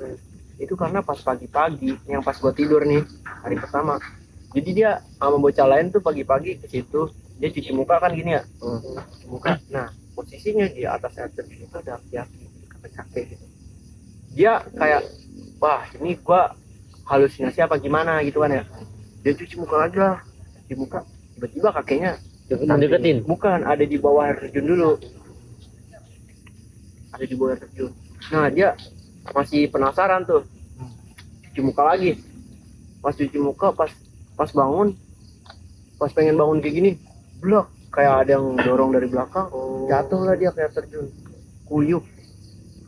Itu karena pas pagi-pagi, yang pas gua tidur nih hari pertama. Jadi dia sama bocah lain tuh pagi-pagi ke situ, dia cuci muka kan gini ya, cuci muka. Nah, posisinya di atas air terjun itu ada laki-laki kakek-kakek gitu. Dia kayak, wah ini gua halusinasi apa gimana gitu kan ya. Dia cuci muka lagi lah, cuci muka. Tiba-tiba kakeknya mendeketin. bukan, ada di bawah air terjun dulu, ada di bawah air terjun. Nah, dia masih penasaran tuh, cuci muka lagi. Pas cuci muka, pas bangun, pas pengen bangun kayak gini, blok, kayak ada yang dorong dari belakang, jatuh lah dia ke air terjun, kuyup.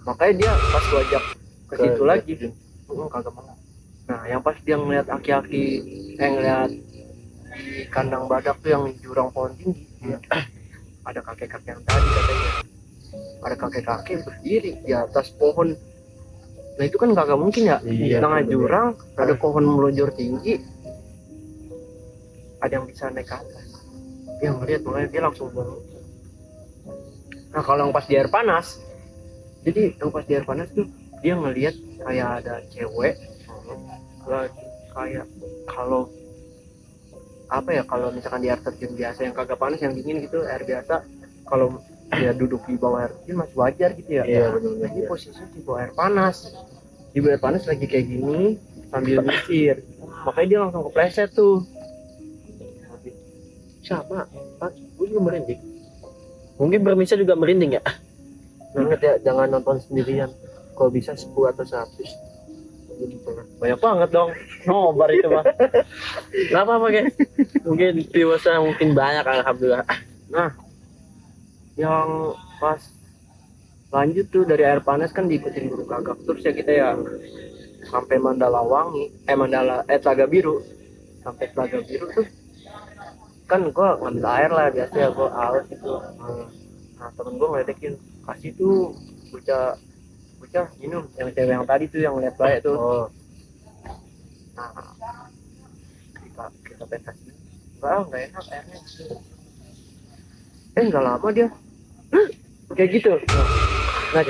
Makanya dia pas gua ajak ke situ lagi, kagak mau. Nah, yang pas dia ngeliat aki-aki, ngeliat di kandang badak tuh yang jurang pohon tinggi, ada kakek-kakek yang tadi katanya, ada kakek-kakek berdiri di atas pohon. Nah itu kan kagak mungkin ya, di tengah jurang ada pohon melonjor tinggi, ada yang bisa naik ke atas. Dia ngeliat, makanya dia langsung bangun. Nah kalau yang pas di air panas, jadi yang pas di air panas tuh dia ngeliat kayak ada cewek, kayak kalau apa ya, kalau misalkan di air terjun biasa yang kagak panas, yang dingin gitu, air biasa, kalau dia duduk di bawah air terjun masih wajar gitu ya. Iya, benar. Ini posisinya di bawah air panas, di bawah air panas lagi kayak gini sambil nyisir, makanya dia langsung kepleset tuh. Sama, Pak, gue juga merinding. Mungkin bermisa juga merinding ya. Ingat ya, jangan nonton sendirian. Kalau bisa 10 atau 100. Banyak banget dong, nobar itu mah. Gak apa-apa guys. Mungkin viewersnya mungkin banyak, alhamdulillah. Nah, yang pas lanjut tuh dari air panas kan diikutin burung gagak terus ya kita ya, sampai Telaga Biru. Sampai Telaga Biru tuh kan gua ngambil air lah, biasa ya gua haus gitu. Nah temen gua ngeledekin, kasih tuh bocah minum, yang cewek yang tadi tuh yang lihat baik tuh. Nah kita pengen kasih, nggak enak airnya. Nggak lama dia kayak gitu. Nah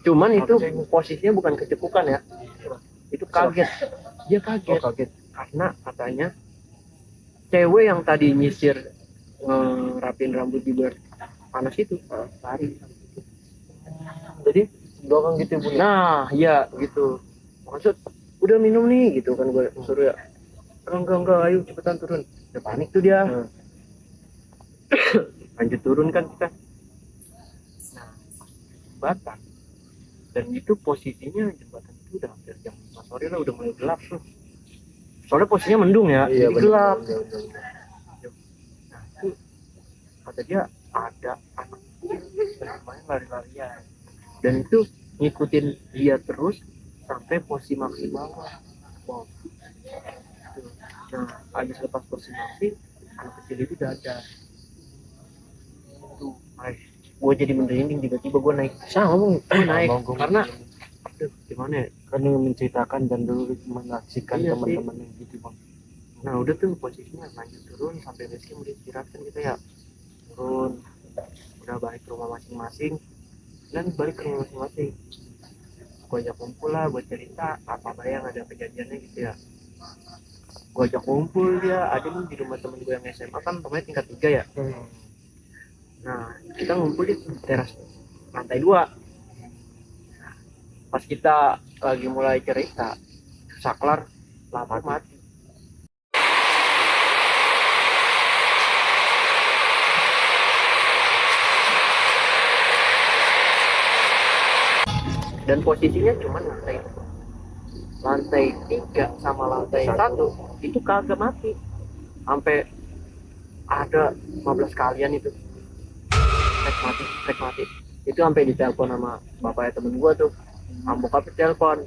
cuman itu posisinya bukan kecepukan ya, itu kaget. Dia kaget karena katanya cewek yang tadi nyisir ngerapin rambut di bar panas itu lari. Jadi Dorong gitu Bu. nah ya gitu, maksud udah minum nih gitu kan, gue suruh ya, enggak ayo cepetan turun. Udah panik tuh dia. Lanjut turun kan kita. Nah jembatan, dan itu posisinya jembatan itu udah hampir jam 5 sore lah, udah mulai gelap tuh, soalnya posisinya mendung ya, Iya, jadi gelap. bener. Nah itu kata dia ada anak main lari-larian, dan itu ngikutin dia terus sampai posisi maksimal. Wow. Tuh. Nah habis lepas posisi maksimal, anak kecil itu udah ada tuh. Gue jadi merinding, tiba-tiba gue naik, gue naik karena aduh gimana ya, Kan menceritakan dan dulu menyaksikan Iya teman-teman yang gitu Bang. nah udah tuh posisinya lanjut turun sampai base camp, istirahatkan kita ya, turun udah balik ke rumah masing-masing, dan balik ke rumah masing-masing gue ajak kumpul lah buat cerita apa bayang ada kejadiannya gitu ya. Gue ajak kumpul, dia ada nih di rumah temen gue yang SMA kan, temennya tingkat 3 ya. Nah kita ngumpul di teras lantai 2. Pas kita lagi mulai cerita, saklar lampu mati. dan posisinya cuma lantai 3 sama lantai 1 itu kagak mati, sampai ada 15 kalian itu trek mati itu, sampai ditelepon sama bapaknya temen gua tuh, bokapnya telepon,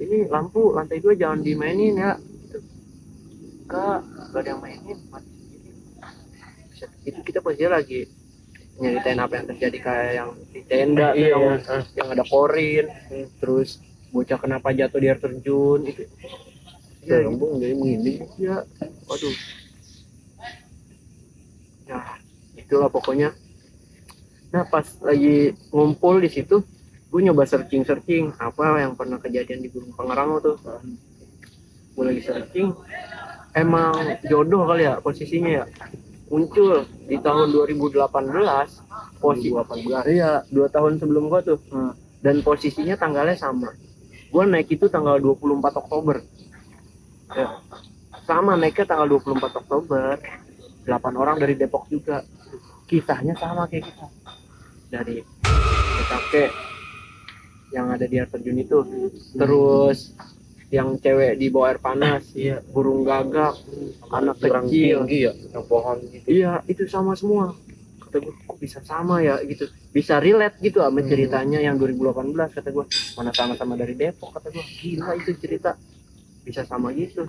ini lampu lantai 2 jangan dimainin ya gitu. Gak ada yang mainin, mati sendiri. Itu kita posisinya lagi nyeritain apa yang terjadi, kayak yang di tenda tuh, yang ada korin, terus bocah kenapa jatuh di air terjun itu ya, Bung jadi begini. ya waduh ya itulah pokoknya. Nah pas lagi ngumpul di situ gue nyoba searching apa yang pernah kejadian di Gunung Pangrango tuh. Gue lagi searching, emang jodoh kali ya posisinya ya, muncul di tahun 2018 posisi 2018 iya 2 tahun sebelum gua tuh. Dan posisinya tanggalnya sama, gua naik itu tanggal 24 Oktober ya, sama naiknya tanggal 24 Oktober, 8 orang dari Depok juga, kisahnya sama kayak kita, dari TKP yang ada di air terjun itu, terus yang cewek di bawah air panas, iya, burung gagak, anak kecil, tinggi ya, yang pohon gitu. iya itu sama semua. Kata gue kok bisa sama ya gitu, bisa relate gitu sama ceritanya yang 2018. Kata gue mana sama-sama dari Depok, kata gue gila itu cerita bisa sama gitu.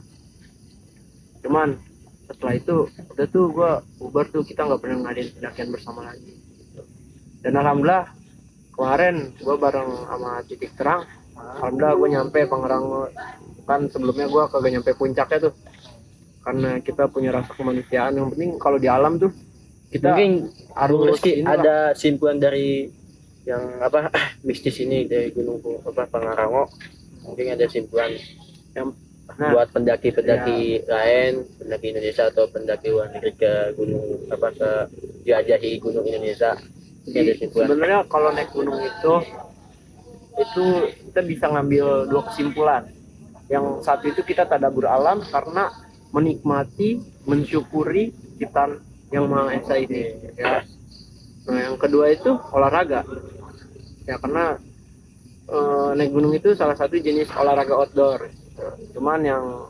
Cuman setelah itu udah tuh gue bubar tuh, kita nggak pernah ngadain pendakian bersama lagi. Dan alhamdulillah kemarin gue bareng sama Titik Terang, alhamdulillah gue nyampe Pangrango. Kan sebelumnya gue kagak nyampe puncaknya tuh karena kita punya rasa kemanusiaan. Yang penting kalau di alam tuh kita Mungkin harus ada simpulan dari yang apa mistis ini dari Gunung Pangrango. Mungkin ada simpulan yang buat pendaki-pendaki lain, pendaki Indonesia atau pendaki luar negeri ke gunung ke jajahi gunung Indonesia. Sebenarnya kalau naik gunung itu kita bisa ngambil 2 kesimpulan. Yang satu itu kita tadabbur alam karena menikmati, mensyukuri ciptaan yang Maha Esa ini ya. Nah yang kedua itu olahraga ya, karena naik gunung itu salah satu jenis olahraga outdoor, cuman yang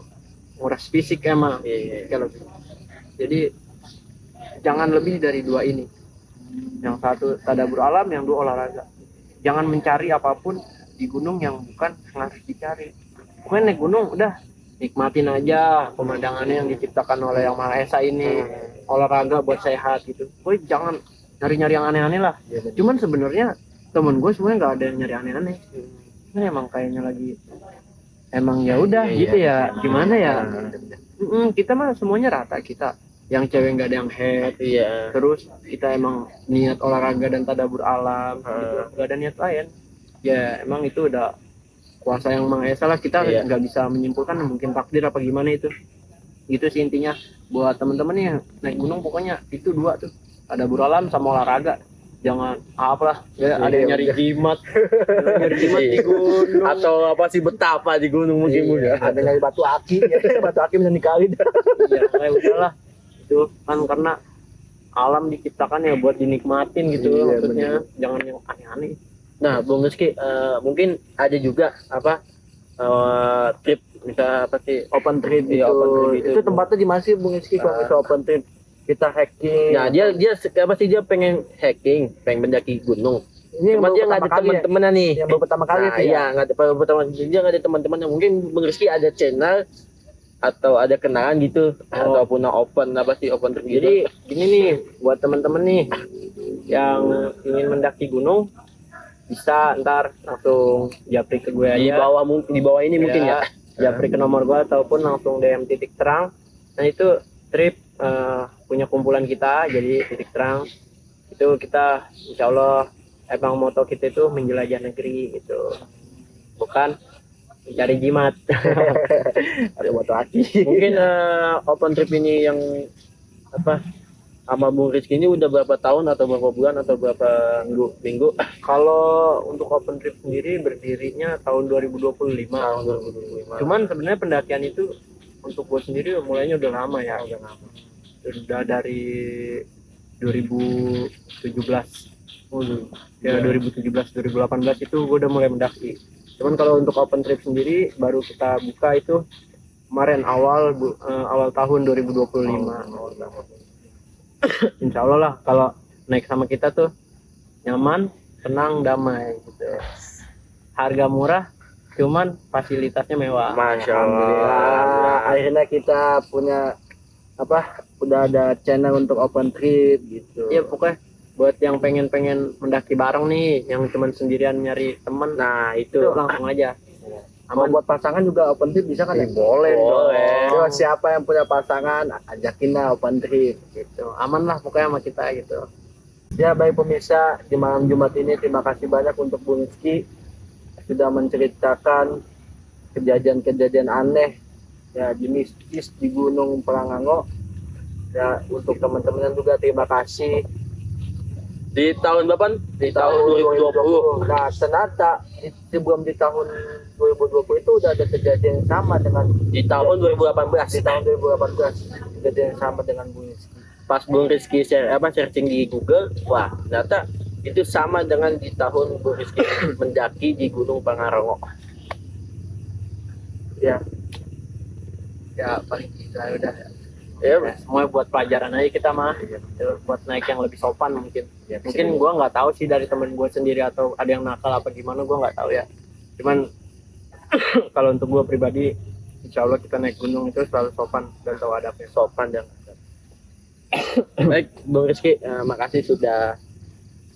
nguras fisik emang jadi jangan lebih dari 2 ini. Yang satu tadabbur alam, yang 2 olahraga. Jangan mencari apapun di gunung yang bukan harus dicari. Pokoknya naik gunung udah nikmatin aja pemandangannya yang diciptakan oleh yang Maha Esa ini, olahraga buat sehat gitu. Gue jangan nyari-nyari yang aneh-aneh lah. Cuman sebenarnya temen gue semuanya nggak ada yang nyari aneh-aneh. Ini emang kayaknya lagi emang ya udah gitu ya, gimana ya. Kita mah semuanya rata, kita yang cewek nggak ada yang head, terus kita emang niat olahraga dan tadabbur alam gitu, nggak ada niat lain ya. Emang itu udah kuasa yang Maha Esa lah, kita nggak bisa menyimpulkan, mungkin takdir apa gimana itu. Gitu sih intinya buat temen-temen nih naik gunung, pokoknya itu 2 tuh, tadabbur alam sama olahraga. Jangan apalah ya, ada yang nyari jimat di gunung Atau apa sih betapa di gunung mungkin ada nyari batu aki ya, batu aki bisa dikali ya kayak udahlah itu kan, karena alam diciptakan ya buat dinikmatin gitu maksudnya, jangan yang aneh-aneh. Nah, Bung Rizky, mungkin ada juga trip bisa Open trip gitu. Itu tempatnya di mana sih Bung Rizky kalau bisa open trip? Kita hiking. Nah, dia pengen hiking, pengen mendaki gunung. Ini cuma dia nggak ada teman-temannya nih. Yang baru pertama kali nah, iya, nggak ada pertama dia nggak ada teman-teman. Mungkin Bung Rizky ada channel atau ada kenalan gitu, ataupun open trip gitu. Jadi gini nih buat teman-teman nih yang ingin mendaki gunung, bisa ntar langsung japri ke gue aja di bawah ini mungkin ya. Japri ke nomor gue ataupun langsung DM Titik Terang. Nah itu trip punya kumpulan kita, jadi Titik Terang itu kita insya Allah emang moto kita itu menjelajah negeri gitu, bukan mencari jimat. Ada moto hati. Mungkin open trip ini yang sama Bung Rizky ini udah berapa tahun atau berapa bulan atau berapa minggu? Kalau untuk open trip sendiri berdirinya tahun 2025. Cuman sebenarnya pendakian itu untuk gue sendiri mulainya udah lama ya, udah dari 2017 Ya 2017 2018 itu gue udah mulai mendaki. Cuman kalau untuk open trip sendiri baru kita buka itu kemarin awal tahun 2025. Insya Allah lah kalau naik sama kita tuh nyaman, tenang, damai gitu. Harga murah, cuman fasilitasnya mewah. Masya Allah. Alhamdulillah, akhirnya kita punya udah ada channel untuk open trip gitu. Iya pokoknya buat yang pengen mendaki bareng nih, yang cuman sendirian nyari temen, Nah itu itu langsung aja. Kalau buat pasangan juga open trip bisa kan ya? boleh dong. Yo, siapa yang punya pasangan ajakin lah open trip Gitu. Aman lah pokoknya sama kita gitu. ya. Baik pemirsa, di malam Jumat ini terima kasih banyak untuk Bung Rizky sudah menceritakan kejadian-kejadian aneh ya di mistis di Gunung Parangango ya. Untuk teman-teman juga terima kasih. Di tahun berapa? Di tahun 2020. Nah ternyata sebelum di tahun 2020 itu udah ada kejadian yang sama dengan Di tahun 2018. di tahun 2018 kejadian yang sama dengan Bung Rizky. Pas Bung Rizky searching di Google, wah ternyata itu sama dengan di tahun Bung Rizky mendaki di Gunung Pangarango. Ya, Ya paling kita udah. Ya, Ya, semuanya buat pelajaran aja kita mah. Gitu. Buat naik yang lebih sopan mungkin. ya Mungkin gua nggak tahu sih dari temen gua sendiri atau ada yang nakal apa gimana gua nggak tahu ya. Cuman kalau untuk gua pribadi, insya Allah kita naik gunung itu selalu sopan dan tahu adabnya. sopan dan baik Bung Rizky, makasih sudah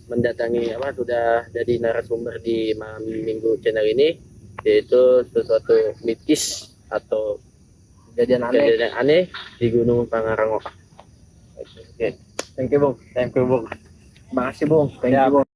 mendatangi sudah jadi narasumber di malam minggu channel ini, yaitu sesuatu mitis atau kejadian aneh. kejadian aneh di Gunung Pangarango. Oke. Thank you Bung. Thank you Bung. Makasih Bung. Thank Ya. you Bung.